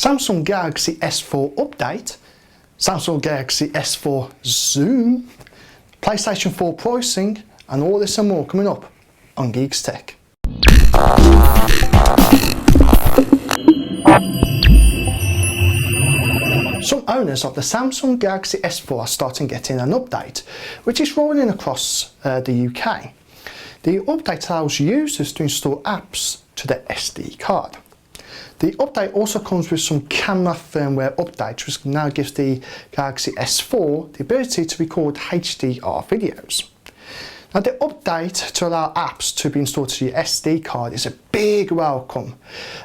Samsung Galaxy S4 update, Samsung Galaxy S4 Zoom, PlayStation 4 pricing, and all this and more coming up on GeeksTech. Some owners of the Samsung Galaxy S4 are starting getting an update, which is rolling across the UK. The update allows users to install apps to their SD card. The update also comes with some camera firmware updates, which now gives the Galaxy S4 the ability to record HDR videos. Now, the update to allow apps to be installed to your SD card is a big welcome.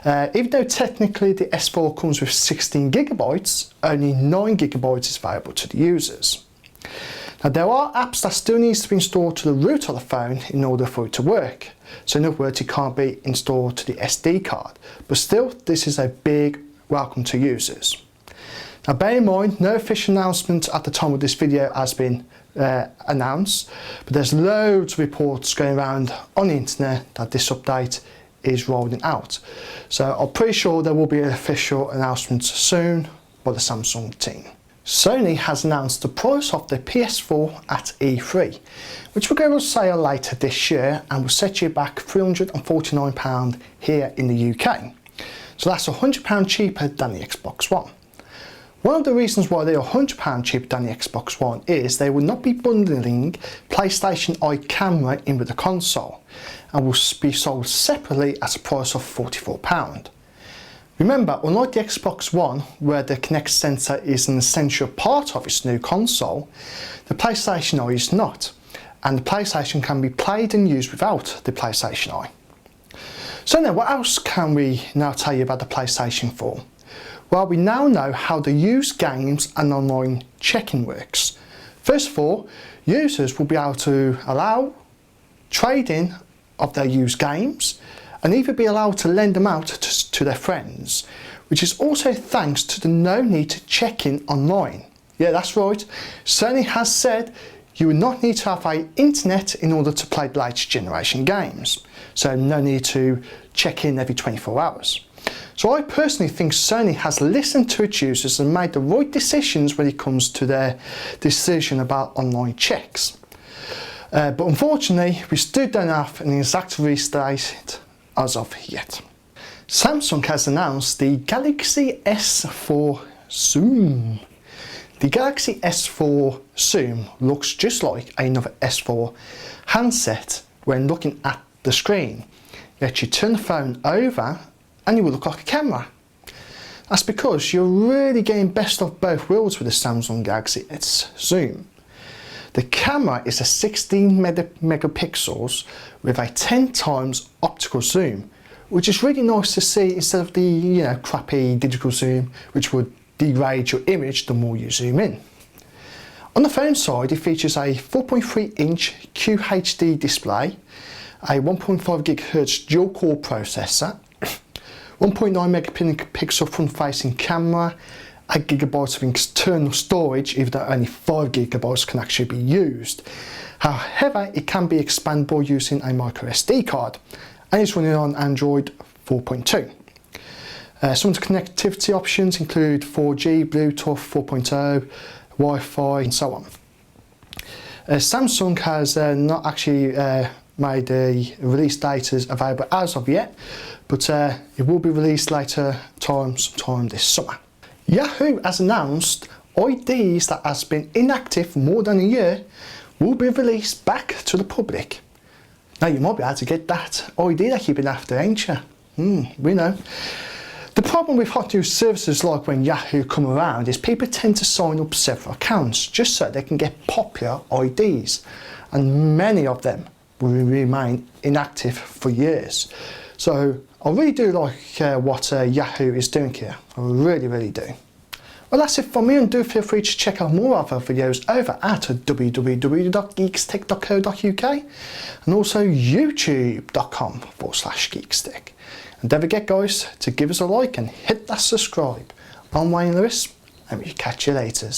Even though technically the S4 comes with 16 gigabytes, only 9 gigabytes is available to the users. Now, there are apps that still needs to be installed to the root of the phone in order for it to work. So in other words, it can't be installed to the SD card. But still, this is a big welcome to users. Now, bear in mind, no official announcement at the time of this video has been announced, but there's loads of reports going around on the internet that this update is rolling out. So I'm pretty sure there will be an official announcement soon by the Samsung team. Sony has announced the price of the PS4 at E3, which will go on sale later this year and will set you back £349 here in the UK. So that's £100 cheaper than the Xbox One. One of the reasons why they are £100 cheaper than the Xbox One is they will not be bundling PlayStation Eye camera in with the console and will be sold separately at a price of £44. Remember, unlike the Xbox One, where the Kinect sensor is an essential part of its new console, the PlayStation Eye is not, and the PlayStation can be played and used without the PlayStation Eye. So now, what else can we now tell you about the PlayStation 4? Well, we now know how the used games and online checking works. First of all, users will be able to allow trading of their used games and even be allowed to lend them out to their friends, which is also thanks to the no need to check in online. Yeah, that's right. Sony has said you will not need to have an internet in order to play the latest generation games. So no need to check in every 24 hours. So I personally think Sony has listened to its users and made the right decisions when it comes to their decision about online checks. But unfortunately, we still don't have an exact release date as of yet. Samsung has announced the Galaxy S4 Zoom. The Galaxy S4 Zoom looks just like another S4 handset when looking at the screen. Yet you turn the phone over and you will look like a camera. That's because you're really getting best of both worlds with the Samsung Galaxy S Zoom. The camera is a 16 megapixels with a 10 times optical zoom, which is really nice to see instead of the crappy digital zoom which would degrade your image the more you zoom in. On the phone side, it features a 4.3 inch QHD display, a 1.5 GHz dual core processor, 1.9 megapixel front facing camera, 8 GB of internal storage, even though only 5 GB can actually be used. However, it can be expandable using a micro SD card and it's running on Android 4.2. Some of the connectivity options include 4G, Bluetooth 4.0, Wi-Fi and so on. Samsung has not actually made the release date available as of yet, but it will be released later sometime this summer. Yahoo has announced IDs that has been inactive for more than a year will be released back to the public. Now, you might be able to get that ID that you've been after, ain't you? We know. The problem with hot news services like when Yahoo come around is people tend to sign up several accounts just so they can get popular IDs, and many of them will remain inactive for years. So I really do like what Yahoo is doing here. I really, really do. Well, that's it from me, and do feel free to check out more of our videos over at www.geekstech.co.uk and also youtube.com/geekstech. And don't forget, guys, to give us a like and hit that subscribe. I'm Wayne Lewis, and we'll catch you later.